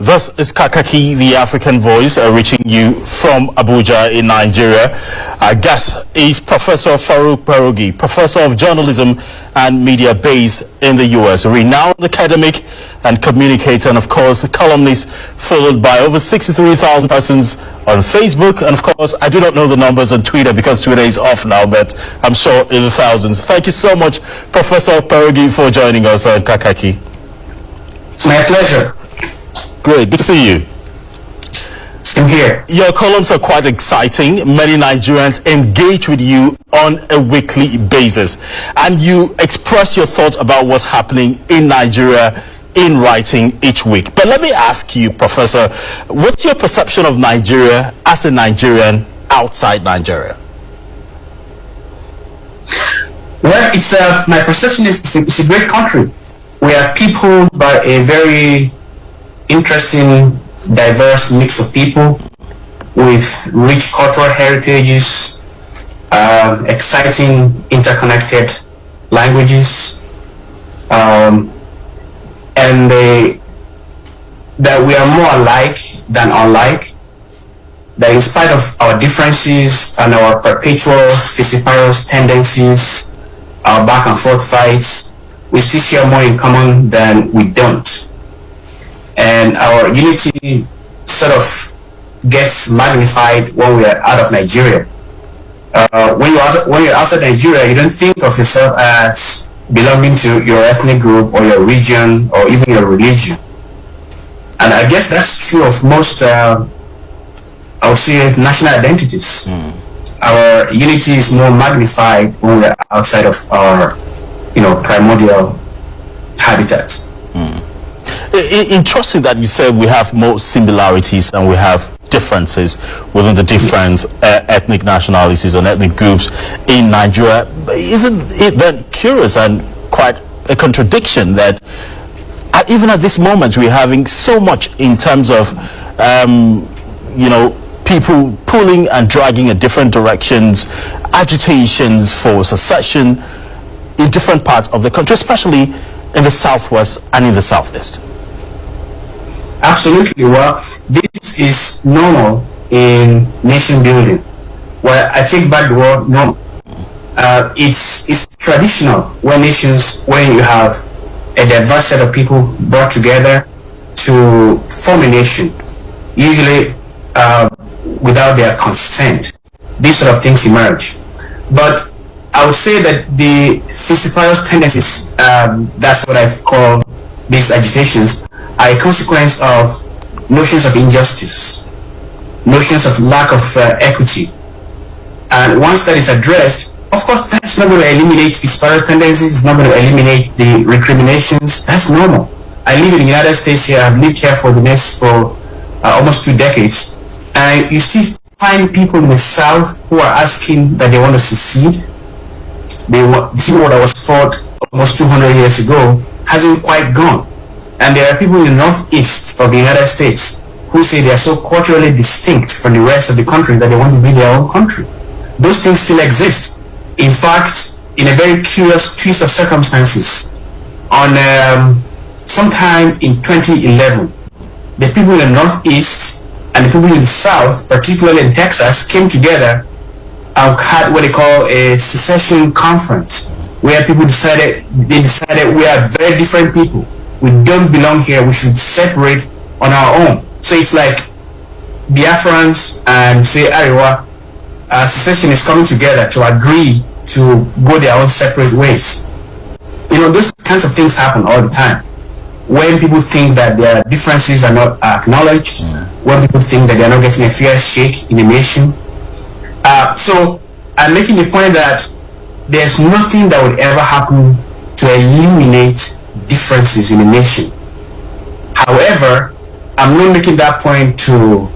This is Kakaaki, the African voice, reaching you from Abuja in Nigeria. Our guest is Professor Farooq Kperoogi, Professor of Journalism and Media based in the US, a renowned academic and communicator, and of course a columnist followed by over 63,000 persons on Facebook, and of course I do not know the numbers on Twitter because Twitter is off now, but I'm sure in the thousands. Thank you so much, Professor Kperoogi, for joining us on Kakaaki. It's my pleasure. Great, good to see you. Same here. Your columns are quite exciting. Many Nigerians engage with you on a weekly basis, and you express your thoughts about what's happening in Nigeria in writing each week. But let me ask you, Professor, what's your perception of Nigeria as a Nigerian outside Nigeria? Well, my perception is it's a great country. We are peopled by a very interesting, diverse mix of people with rich cultural heritages, exciting, interconnected languages, and that we are more alike than unlike. That in spite of our differences and our perpetual vociferous tendencies, our back and forth fights, we still share more in common than we don't. And our unity sort of gets magnified when we are out of Nigeria. When you're outside Nigeria, you don't think of yourself as belonging to your ethnic group or your region or even your religion. And I guess that's true of most, I would say, national identities. Our unity is more magnified when we're outside of our, primordial habitats. Interesting that you said we have more similarities than we have differences within the different ethnic nationalities and ethnic groups in Nigeria. Isn't it then curious and quite a contradiction that even at this moment we're having so much in terms of people pulling and dragging in different directions, agitations for secession in different parts of the country, especially in the southwest and in the southeast? Absolutely. Well, this is normal in nation building. Well, I take back the word normal. It's traditional when you have a diverse set of people brought together to form a nation, usually without their consent. These sort of things emerge. But I would say that the vociferous tendencies, that's what I've called these agitations, are a consequence of notions of injustice, notions of lack of equity. And once that is addressed, of course, that's not going to eliminate vociferous tendencies, it's not going to eliminate the recriminations. That's normal. I live in the United States here. I've lived here for almost 2 decades. And you still find people in the South who are asking that they want to secede. The civil war that was fought almost 200 years ago hasn't quite gone. And there are people in the northeast of the United States who say they are so culturally distinct from the rest of the country that they want to be their own country. Those things still exist. In fact, in a very curious twist of circumstances, on sometime in 2011, the people in the northeast and the people in the south, particularly in Texas, came together and had what they call a secession conference, where people decided we are very different people. We don't belong here. We should separate on our own. So it's like Biafrans and say Ariwa, secession is coming together to agree to go their own separate ways. Those kinds of things happen all the time. When people think that their differences are not acknowledged, when people think that they're not getting a fair shake in the nation. So I'm making the point that there's nothing that would ever happen to eliminate differences in a nation. However, I'm not making that point to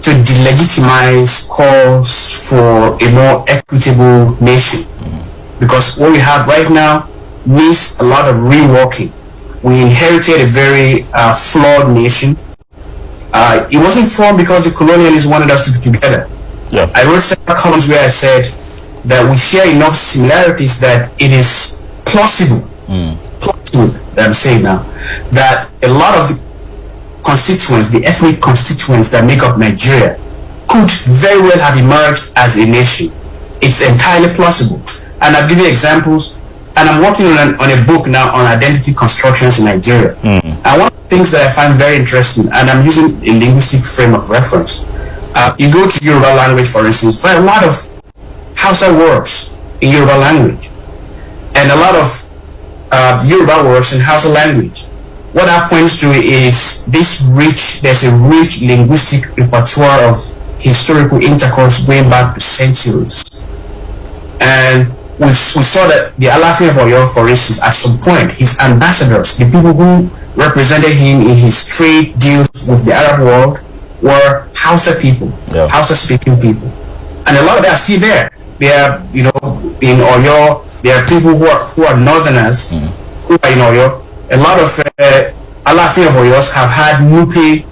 delegitimize calls for a more equitable nation, because what we have right now needs a lot of reworking. We inherited a very flawed nation. It wasn't formed because the colonialists wanted us to be together. Yeah. I wrote several columns where I said that we share enough similarities that it is plausible that I'm saying now, that a lot of the constituents, the ethnic constituents that make up Nigeria, could very well have emerged as a nation. It's entirely plausible. And I've given you examples, and I'm working on a book now on identity constructions in Nigeria. And one of the things that I find very interesting, and I'm using a linguistic frame of reference, you go to Yoruba language, for instance, there are a lot of Hausa words in Yoruba language, and a lot of Yoruba words in Hausa language. What that points to is there's a rich linguistic repertoire of historical intercourse going back to centuries. And we saw that the Alaafin of Oyo, for instance, at some point, his ambassadors, the people who represented him in his trade deals with the Arab world, were Hausa people, Hausa-speaking people. And a lot of them are still there. They are, in Oyo, there are people who are northerners who are in Oyo. A lot of Alaafin of Oyos have had Nupe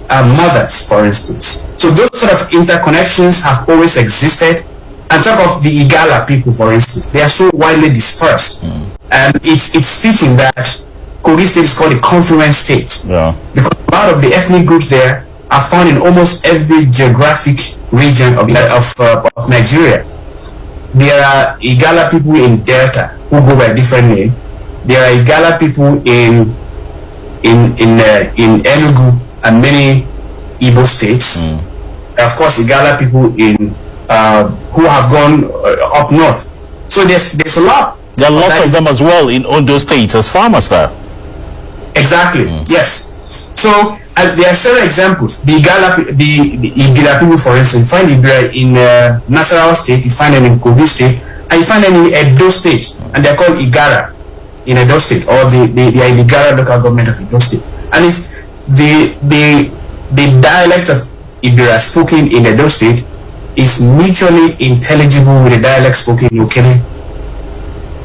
mothers, for instance. So those sort of interconnections have always existed. And talk of the Igala people, for instance, they are so widely dispersed. And it's fitting that Kogi State is called a confluent state. Because a lot of the ethnic groups there are found in almost every geographic region of Nigeria. There are Igala people in Delta who go by a different name. There are Igala people in Enugu and many Igbo states. Of course, Igala people in who have gone up north. So there's a lot. There are lots of them as well in Ondo State as farmers there. Exactly. Yes. So there are several examples. The Igala people, for instance, you find Igala in Nasarawa State, you find them in Kogi State, and you find them in Edo State, and they're called Igala in Edo State, or they are in the Igala local government of Edo State. And it's the dialect of Ibira spoken in Edo State is mutually intelligible with the dialect spoken in Ukene.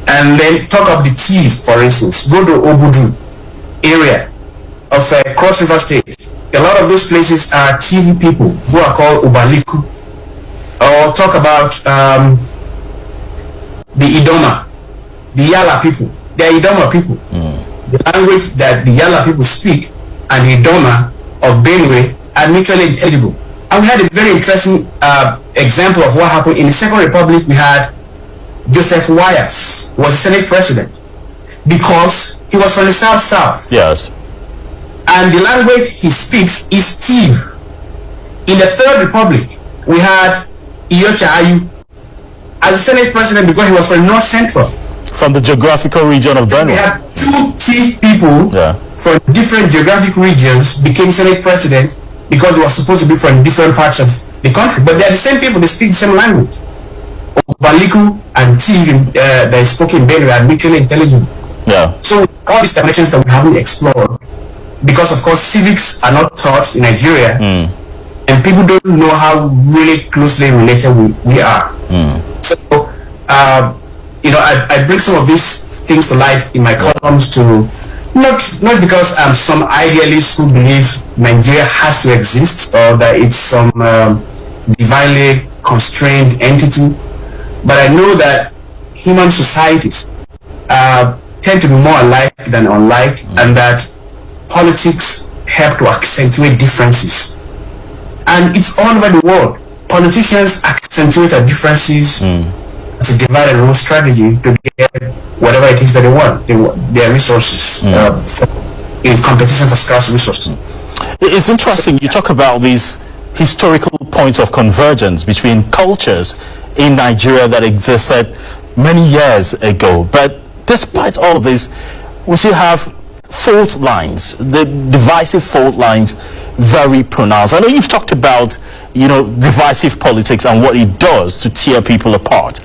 And then talk of the Tiv, for instance. Go to Obudu area of Cross River State. A lot of those places are Tiv people who are called Ubaliku. Or talk about the Idoma, the Yala people. They are Idoma people. The language that the Yala people speak and the Idoma of Benue are mutually intelligible. And we had a very interesting example of what happened in the Second Republic. We had Joseph Wyas was the Senate president because he was from the South. Yes. And the language he speaks is Tiv. In the Third Republic, we had Iyocha Ayu as the Senate president because he was from North Central. From the geographical region of Benue. We had two Tiv people from different geographic regions became Senate president because they were supposed to be from different parts of the country. But they are the same people, they speak the same language. Obaliku and Tiv that is spoken in Benue are mutually intelligible. So all these connections that we haven't explored, because of course civics are not taught in Nigeria, and people don't know how really closely related we are. So I bring some of these things to light in my columns to not because I'm some idealist who believes Nigeria has to exist or that it's some divinely constrained entity, but I know that human societies tend to be more alike than unlike, and that politics help to accentuate differences. And it's all over the world. Politicians accentuate our differences. It's a divide and rule strategy to get whatever it is that they want, their resources, in competition for scarce resources. It's interesting, you talk about these historical points of convergence between cultures in Nigeria that existed many years ago. But despite all of this, we still have fault lines, the divisive fault lines, very pronounced. I know you've talked about, divisive politics and what it does to tear people apart.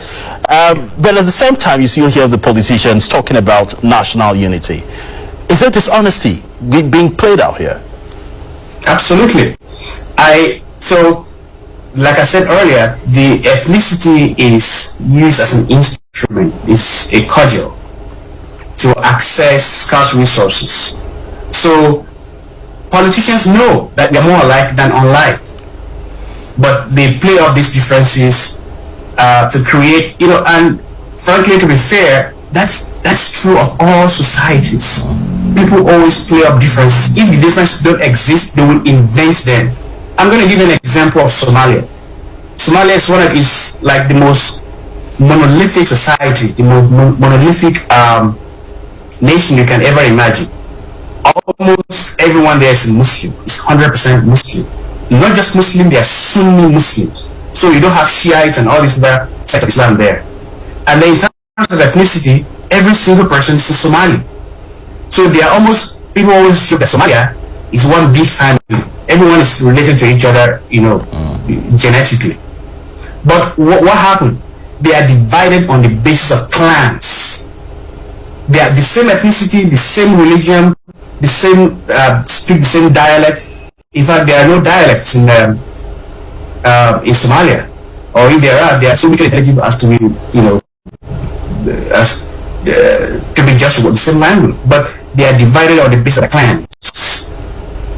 But at the same time, you still hear the politicians talking about national unity. Is there dishonesty being played out here? Absolutely. So, like I said earlier, the ethnicity is used as an instrument, it's a cudgel to access scarce resources. So, politicians know that they're more alike than unlike, but they play up these differences to create, and frankly, to be fair, that's true of all societies. People always play up differences. If the differences don't exist, they will invent them. I'm going to give you an example of Somalia. Somalia is like the most monolithic society, the most monolithic nation you can ever imagine. Almost everyone there is Muslim. It's 100% Muslim. Not just Muslim, they are Sunni Muslims. So you don't have Shiites and all this other sect of Islam there. And then in terms of ethnicity, every single person is a Somali. So they are people always look at Somalia is one big family. Everyone is related to each other, genetically. But what happened? They are divided on the basis of clans. They are the same ethnicity, the same religion, the same speak the same dialect. In fact, there are no dialects in Somalia, or if there are so much intelligible as to be, to be judged with the same language. But they are divided on the basis of the clans.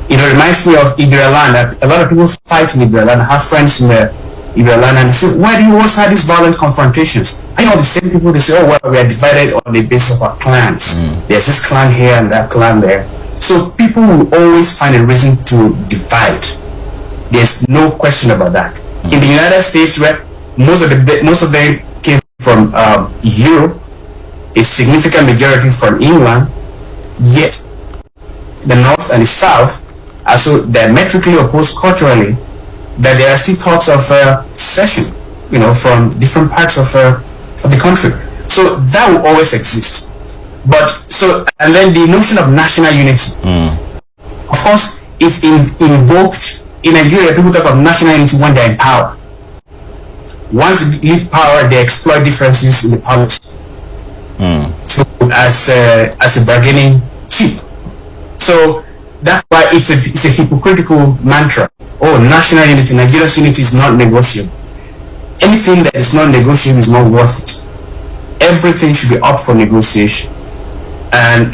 It reminds me of Iberia. A lot of people fight in Iberia. I have friends in Iberia, and they say, why do you always have these violent confrontations? I know the same people, they say, oh, well, we are divided on the basis of our clans. There's this clan here and that clan there. So people will always find a reason to divide. There's no question about that. In the United States, where most of them came from Europe, a significant majority from England, yet the North and the South are so diametrically opposed culturally that there are still talks of secession, from different parts of the country. So that will always exist. And then the notion of national unity, of course, is invoked in Nigeria. People talk about national unity when they're in power. Once they leave power, they exploit differences in the politics as a bargaining chip. So that's why it's a hypocritical mantra. Oh, national unity, Nigeria's unity is not negotiable. Anything that is not negotiable is not worth it. Everything should be up for negotiation, and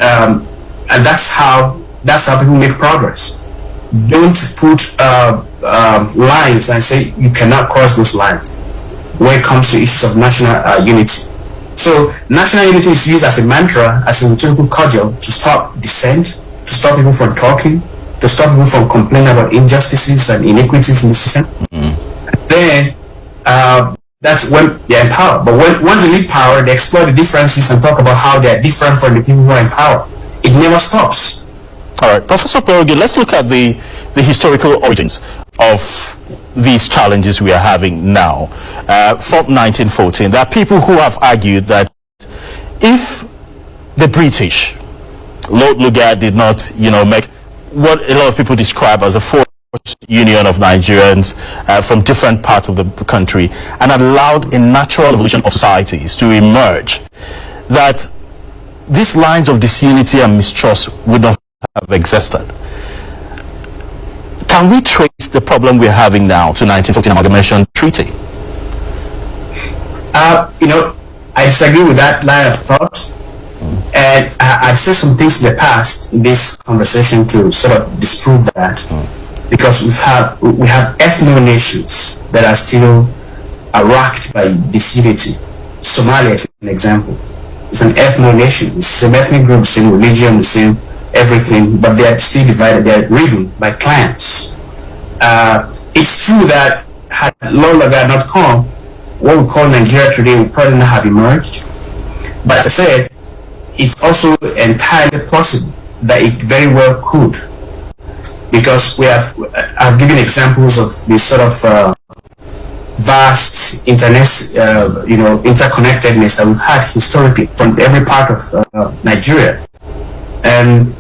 that's how people make progress. Don't put lines and say you cannot cross those lines when it comes to issues of national unity. So national unity is used as a mantra, as a rhetorical cudgel to stop dissent, to stop people from talking, to stop people from complaining about injustices and inequities in the system. Then that's when they're in power. But once they leave power, they exploit the differences and talk about how they're different from the people who are in power. It never stops. All right, Professor Kperoogi, let's look at the historical origins of these challenges we are having now. From 1914, there are people who have argued that if the British, Lord Lugard did not, make what a lot of people describe as a forced union of Nigerians from different parts of the country and allowed a natural evolution of societies to emerge, that these lines of disunity and mistrust would not have existed. Can we trace the problem we're having now to 1914 Amalgamation Treaty? I disagree with that line of thought. And I've said some things in the past in this conversation to sort of disprove that, because we have ethno-nations that are still racked by disunity. Somalia is an example. It's an ethno-nation. It's the same ethnic group, the same religion, the same everything, but they are still divided. They are ridden by clans. It's true that had Lord Lugard not come, what we call Nigeria today would probably not have emerged. But as I said, it's also entirely possible that it very well could, because I've given examples of this sort of vast interconnectedness that we've had historically from every part of Nigeria, and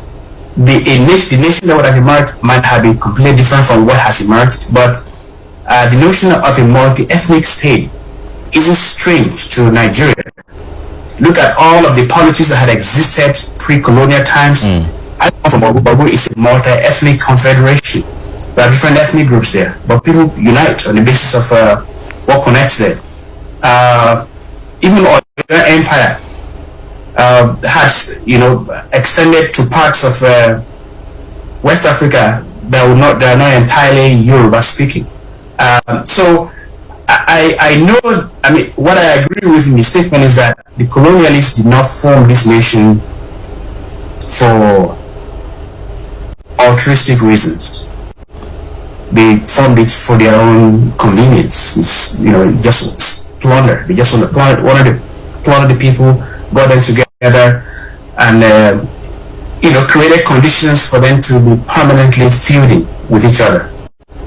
the nation that would have emerged might have been completely different from what has emerged. But the notion of a multi-ethnic state isn't strange to Nigeria. Look at all of the policies that had existed pre-colonial times. I come from Ogu. It's a multi-ethnic confederation. There are different ethnic groups there, but people unite on the basis of what connects them. Even the empire has, extended to parts of West Africa that are not entirely Yoruba speaking. So I know I mean, what I agree with in the statement is that the colonialists did not form this nation for altruistic reasons. They formed it for their own convenience. It's, just plunder. They just wanted to plunder the people, got them together, and created conditions for them to be permanently feuding with each other,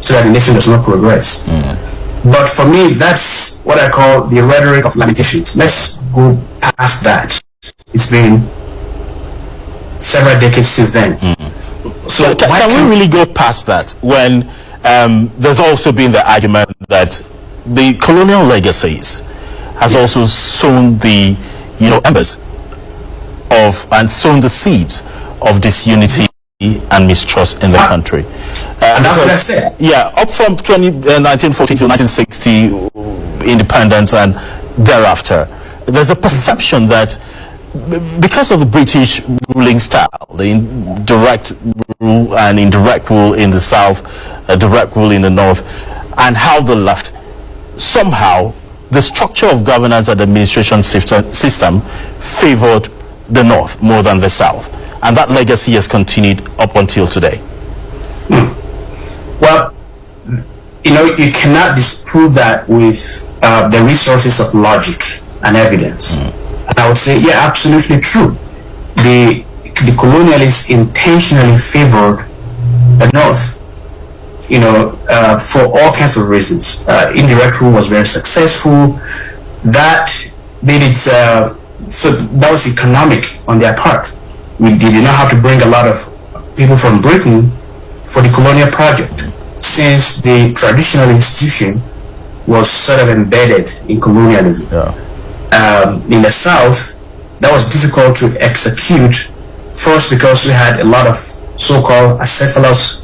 so that the nation does not progress. But for me, that's what I call the rhetoric of lamentations. Let's go past that. It's been several decades since then. So can we really go past that when there's also been the argument that the colonial legacies has also sown the embers of and sown the seeds of disunity and mistrust in the country. And that's what I said. Yeah, up from 1940 to 1960 independence and thereafter, there's a perception that because of the British ruling style, the direct rule and indirect rule in the south, direct rule in the north, and how the left, somehow the structure of governance and administration system favored the north more than the south, and that legacy has continued up until today. Well, you cannot disprove that with the resources of logic and evidence. And I would say, yeah, absolutely true. The colonialists intentionally favored the north, for all kinds of reasons. Indirect rule was very successful. That made it so that was economic on their part. They did not have to bring a lot of people from Britain for the colonial project, since the traditional institution was sort of embedded in colonialism. In the south, that was difficult to execute, first because we had a lot of so-called acephalous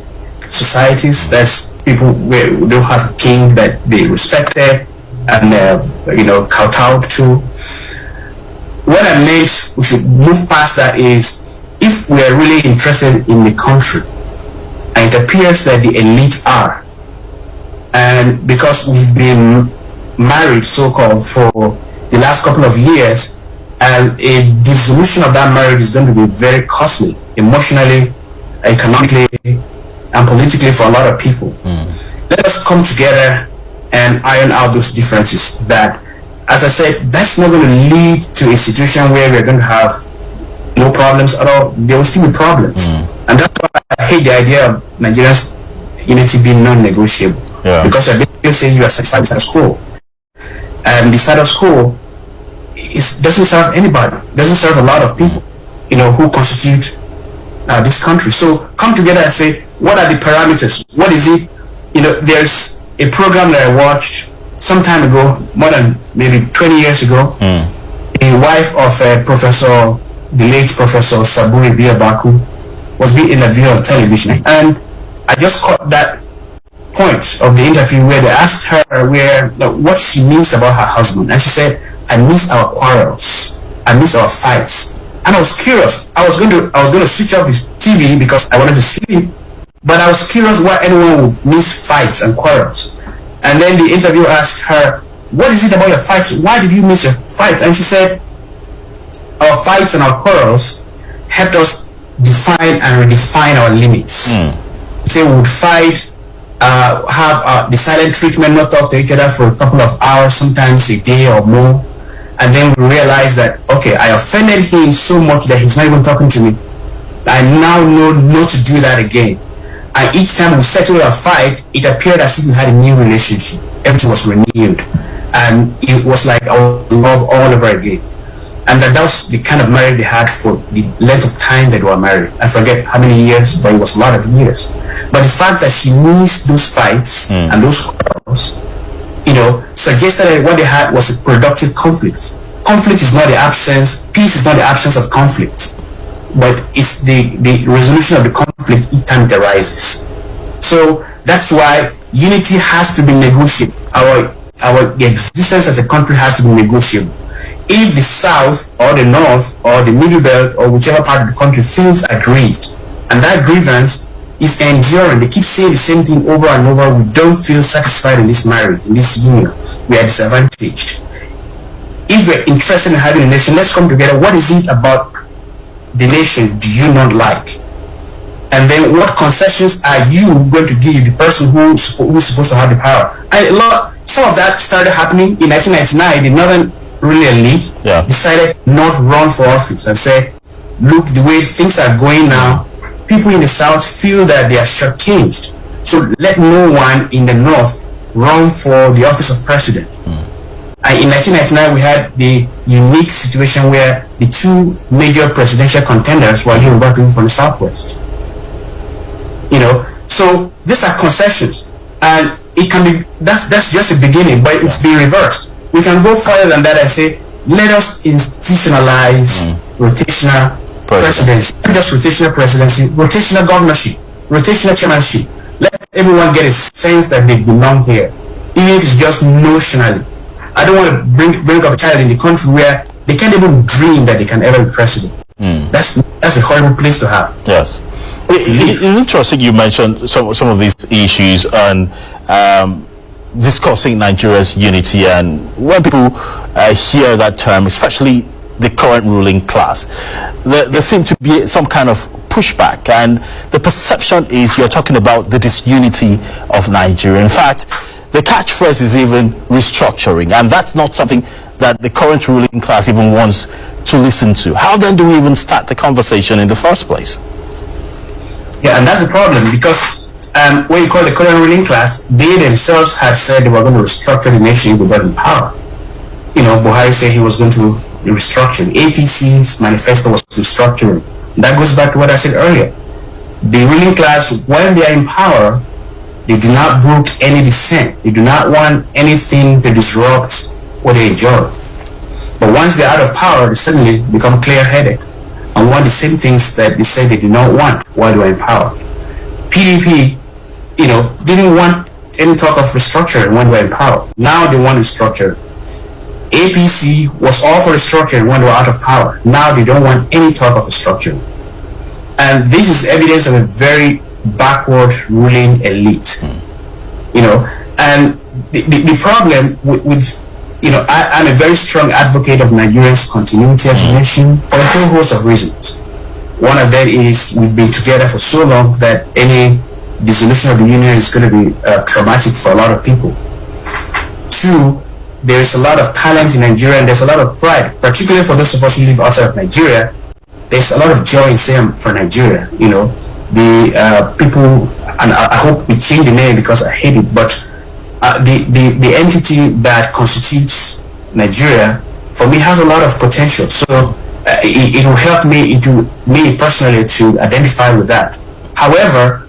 societies. That's people where we don't have a king that they respected and kowtowed to. What I meant we should move past that is, if we are really interested in the country, and it appears that the elite are, and because we've been married, so-called, for the last couple of years, and a dissolution of that marriage is going to be very costly, emotionally, economically, and politically for a lot of people. Let us come together and iron out those differences. That, as I said, that's not going to lead to a situation where we're going to have no problems at all. There will still be problems. And that's why I hate the idea of Nigeria's unity being non-negotiable. Because they're saying you are satisfied with the status quo. And the status quo doesn't serve anybody, doesn't serve a lot of people, who constitute this country. So come together and say, what are the parameters? What is it? There's a program that I watched some time ago, more than maybe 20 years ago. The wife of the late Professor Saburi Biabaku was being interviewed on television, and I just caught that point of the interview where they asked her what she means about her husband, and she said, "I miss our quarrels, I miss our fights." And I was curious. I was going to switch off the TV because I wanted to sleep, but I was curious why anyone would miss fights and quarrels. And then the interviewer asked her, "What is it about your fights? Why did you miss your fights?" And she said, "Our fights and our quarrels helped us define and redefine our limits." Say we would fight, have the silent treatment, not talk to each other for a couple of hours, sometimes a day or more, and then we realize that, okay, I offended him so much that he's not even talking to me. I now know not to do that again. And each time we settled a fight, it appeared as if we had a new relationship. Everything was renewed, and it was like our love all over again. And that was the kind of marriage they had for the length of time that they were married. I forget how many years, but it was a lot of years. But the fact that she missed those fights and those quarrels, suggested that what they had was a productive conflict. Conflict is not the absence, peace is not the absence of conflict, but it's the resolution of the conflict each time it arises. So that's why unity has to be negotiable. Our existence as a country has to be negotiable. If the South or the North or the Middle Belt or whichever part of the country feels aggrieved, and that grievance is enduring, they keep saying the same thing over and over, we don't feel satisfied in this marriage, in this union, we are disadvantaged, if we're interested in having a nation, let's come together. What is it about the nation do you not like? And then what concessions are you going to give the person who's supposed to have the power? And some of that started happening in 1999. The northern ruling elite decided not run for office and said, look, the way things are going now, people in the south feel that they are shortchanged. So let no one in the north run for the office of president. And in 1999, we had the unique situation where the two major presidential contenders were Yoruba people from the southwest. You know, so these are concessions, and it can be that's just a beginning, but it's being reversed. We can go further than that and say, let us institutionalize rotational presidency, not just rotational presidency, rotational governorship, rotational chairmanship. Let everyone get a sense that they belong here, even if it's just notionally. I don't want to bring up a child in the country where they can't even dream that they can ever be president. That's a horrible place to have. Yes. It's interesting you mentioned some of these issues and discussing Nigeria's unity, and when people hear that term, especially the current ruling class, there seems to be some kind of pushback, and the perception is you're talking about the disunity of Nigeria. In fact, the catchphrase is even restructuring, and that's not something that the current ruling class even wants to listen to. How then do we even start the conversation in the first place? Yeah, and that's the problem, because what you call the current ruling class, they themselves had said they were going to restructure the nation if they got in power. You know, Buhari said he was going to restructure. APC's manifesto was restructuring. That goes back to what I said earlier. The ruling class, when they are in power, they do not brook any dissent. They do not want anything to disrupt what they enjoy. But once they're out of power, they suddenly become clear-headed and want the same things that they said they do not want while they were in power. PDP, you know, didn't want any talk of restructuring when they were in power. Now they want to restructure. APC was all for restructuring when they were out of power. Now they don't want any talk of restructuring. And this is evidence of a very backward ruling elite. You know, and the problem with you know, I'm a very strong advocate of Nigeria's continuity as a nation for a whole host of reasons. One of them is we've been together for so long that any dissolution of the union is going to be traumatic for a lot of people. Two, there is a lot of talent in Nigeria, and there's a lot of pride, particularly for those of us who live outside of Nigeria. There's a lot of joy in saying for Nigeria. You know, the people, and I hope we change the name because I hate it, but the entity that constitutes Nigeria, for me, has a lot of potential. So it will help me personally to identify with that. However,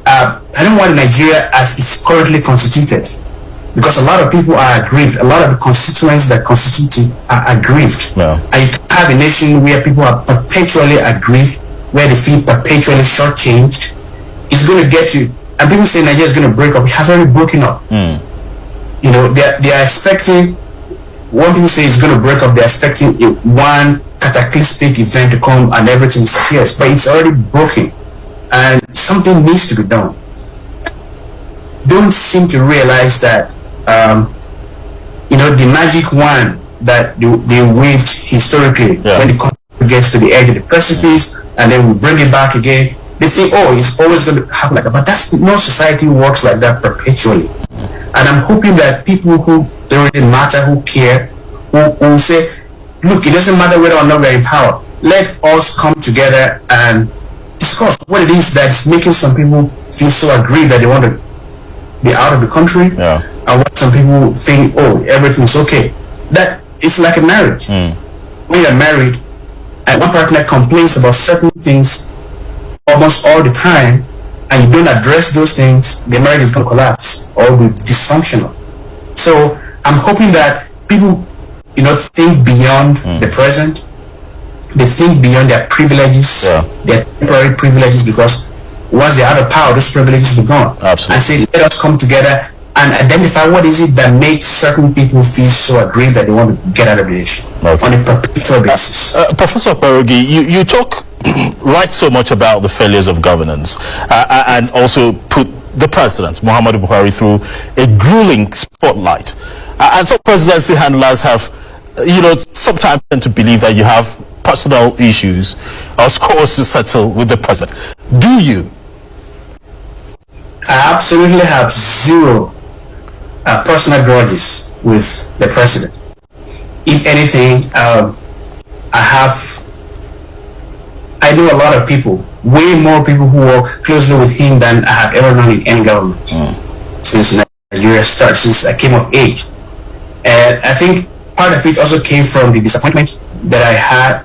I don't want Nigeria as it's currently constituted, because a lot of people are aggrieved. A lot of the constituents that constitute it are aggrieved. Yeah. And you can have a nation where people are perpetually aggrieved, where they feel perpetually shortchanged. It's going to get to, and people say Nigeria is going to break up. It has already broken up. You know, they are expecting, one people say it's going to break up, they're expecting one cataclysmic event to come and everything disappears, but it's already broken, and something needs to be done. Don't seem to realize that, you know, the magic wand that they waved historically, when the country gets to the edge of the precipice, and then we bring it back again. They think, oh, it's always going to happen like that. But that's no society works like that perpetually. And I'm hoping that people who don't really matter, who care, who say, look, it doesn't matter whether or not we're in power. Let us come together and discuss what it is that's making some people feel so aggrieved that they want to be out of the country. And what some people think, oh, everything's okay. That it's like a marriage. When you're married and one partner complains about certain things almost all the time, and you don't address those things, the marriage is going to collapse or be dysfunctional. So I'm hoping that people, you know, think beyond the present. They think beyond their privileges, their temporary privileges, because once they're out of power, those privileges will be gone. Absolutely. And say, let us come together and identify what is it that makes certain people feel so aggrieved that they want to get out of the nation on a perpetual basis. Professor Kperoogi, you talk write so much about the failures of governance and also put the president, Muhammadu Buhari, through a grueling spotlight. And some presidency handlers have sometimes tend to believe that you have personal issues or scores to settle with the president. Do you? I absolutely have zero personal grudges with the president. If anything, I know a lot of people, way more people who work closely with him than I have ever known in any government since Nigeria started, since I came of age. And I think part of it also came from the disappointment that I had.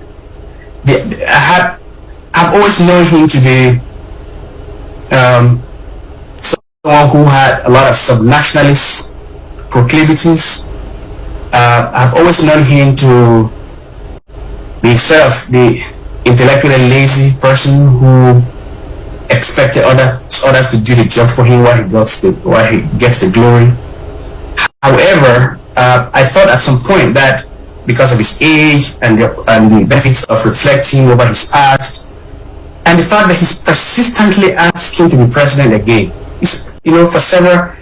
I've always known him to be someone who had a lot of sub-nationalist proclivities. I've always known him to be sort of the intellectually lazy person who expected others to do the job for him while he gets the glory. However, I thought at some point that because of his age and the benefits of reflecting over his past, and the fact that he's persistently asking to be president again, for several,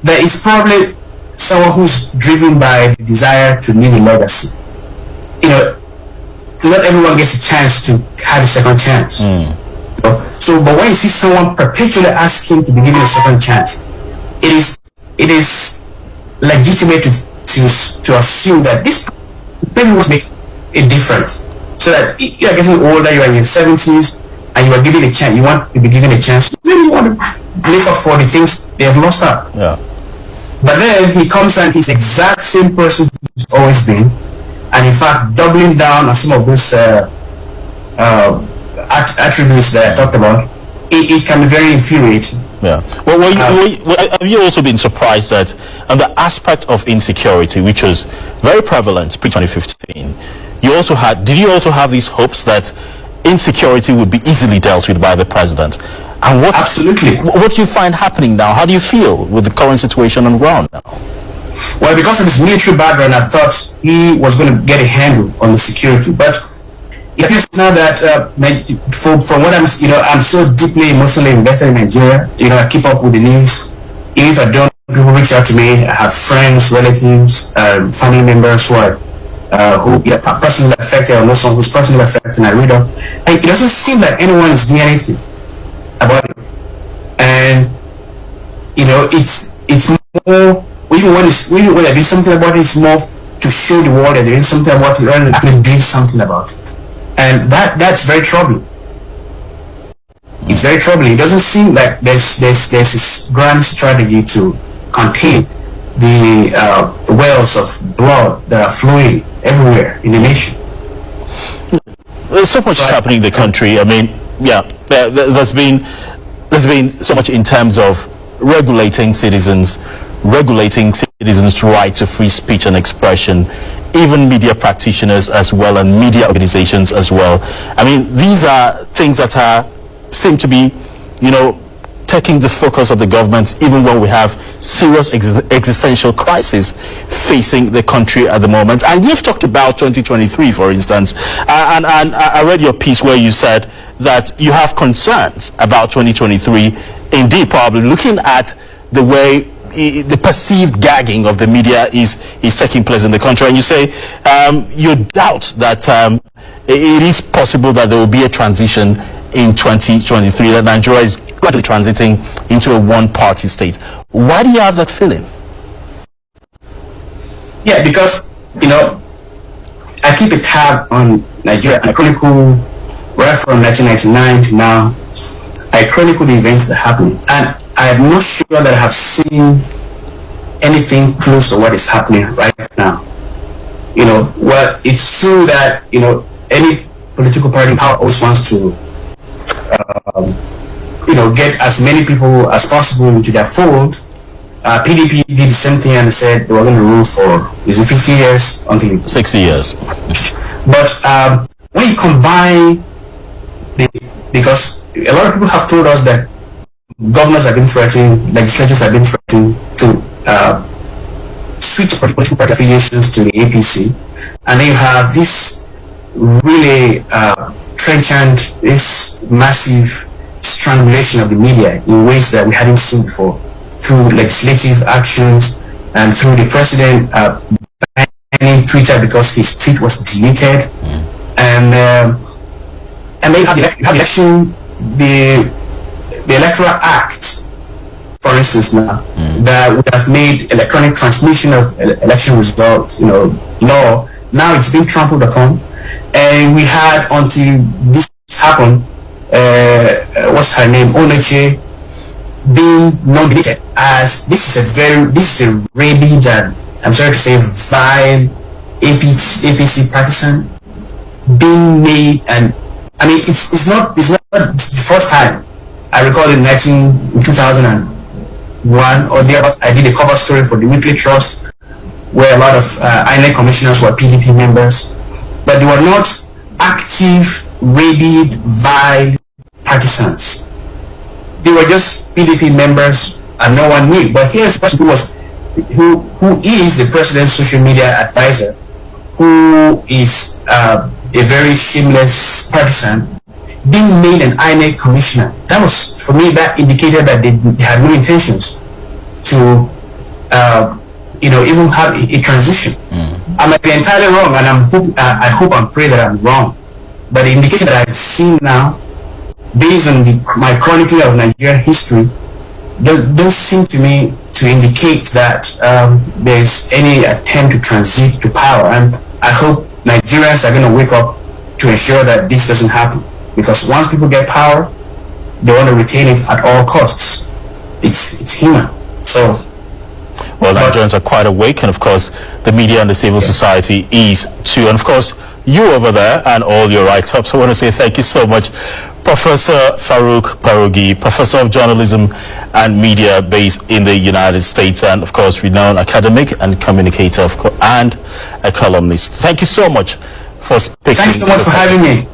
there is probably someone who's driven by the desire to leave a legacy. Not everyone gets a chance to have a second chance. But when you see someone perpetually asking to be given a second chance, it is legitimate to assume that this maybe will make a difference. So that you are getting older, you are in your 70s, and you are given a chance. You want to be given a chance. Maybe you want to make up for the things they have lost out. Yeah. But then he comes and he's the exact same person he's always been, and in fact doubling down on some of those attributes that I talked about. It can be very infuriating. Yeah. Well, have you also been surprised that on the aspect of insecurity, which was very prevalent pre-2015, did you also have these hopes that insecurity would be easily dealt with by the president? And absolutely. What do you find happening now? How do you feel with the current situation on the ground now? Well, because of his military background, I thought he was going to get a handle on the security, but it appears now that from what I'm so deeply emotionally invested in Nigeria. I keep up with the news. Even if I don't, people reach out to me. I have friends, relatives, family members who are personally affected, or know someone who's personally affected, and I read up. And it doesn't seem like anyone is doing anything about it. And it's more, even when they do something about it, it's more to show the world that they're doing something about it rather than actually doing something about it. And that's very troubling. It's very troubling. It doesn't seem like there's this grand strategy to contain the wells of blood that are flowing everywhere in the nation. There's so much happening in the country. I mean, there's been so much in terms of regulating citizens' right to free speech and expression, even media practitioners as well, and media organizations as well. I mean, these are things that seem to be, taking the focus of the government, even when we have serious existential crisis facing the country at the moment. And you've talked about 2023, for instance, and I read your piece where you said that you have concerns about 2023. Indeed, probably looking at the way the perceived gagging of the media is taking place in the country, and you say you doubt that it is possible that there will be a transition in 2023, that Nigeria is gradually transiting into a one-party state. Why do you have that feeling? Yeah, because I keep a tab on Nigeria. I chronicle right from 1999 to now. I chronicle the events that happen, and I'm not sure that I have seen anything close to what is happening right now. Well, it's true that any political party in power always wants to get as many people as possible into their fold. PDP did the same thing and said they were going to rule for 50 years until 60 years. But when you combine because a lot of people have told us that governors have been threatening, legislatures have been threatening to switch political party affiliations to the APC, and then you have this really trenchant, this massive strangulation of the media in ways that we hadn't seen before, through legislative actions and through the president banning leave Twitter because his tweet was deleted, and then you have the election, the Electoral Act, for instance, now that would have made electronic transmission of election results, law. Now it's been trampled upon, and we had until this happened. What's her name? Onoche being nominated as this is a rabid and I'm sorry to say vile APC partisan being made, and I mean it's not the first time. I recall in 2001 or thereabouts, I did a cover story for the Weekly Trust where a lot of INEC commissioners were PDP members, but they were not active, rabid, vile partisans. They were just PDP members and no one knew. But here's the person who is the president's social media advisor, who is a very shameless partisan, being made an INEC commissioner. That was, for me, that indicated that they had no intentions to even have a transition. I might be entirely wrong, and I hope and pray that I'm wrong. But the indication that I've seen now, based on my chronicle of Nigerian history, don't seem to me to indicate that there's any attempt to transit to power. And I hope Nigerians are going to wake up to ensure that this doesn't happen. Because once people get power, they want to retain it at all costs. It's human. So, well, Nigerians are quite awake, and of course, the media and the civil society is too. And of course, you over there and all your write-ups. I want to say thank you so much, Professor Farouk Kperoogi, Professor of Journalism and Media based in the United States, and of course, renowned academic and communicator, and a columnist. Thank you so much for speaking. Thanks so much for having me.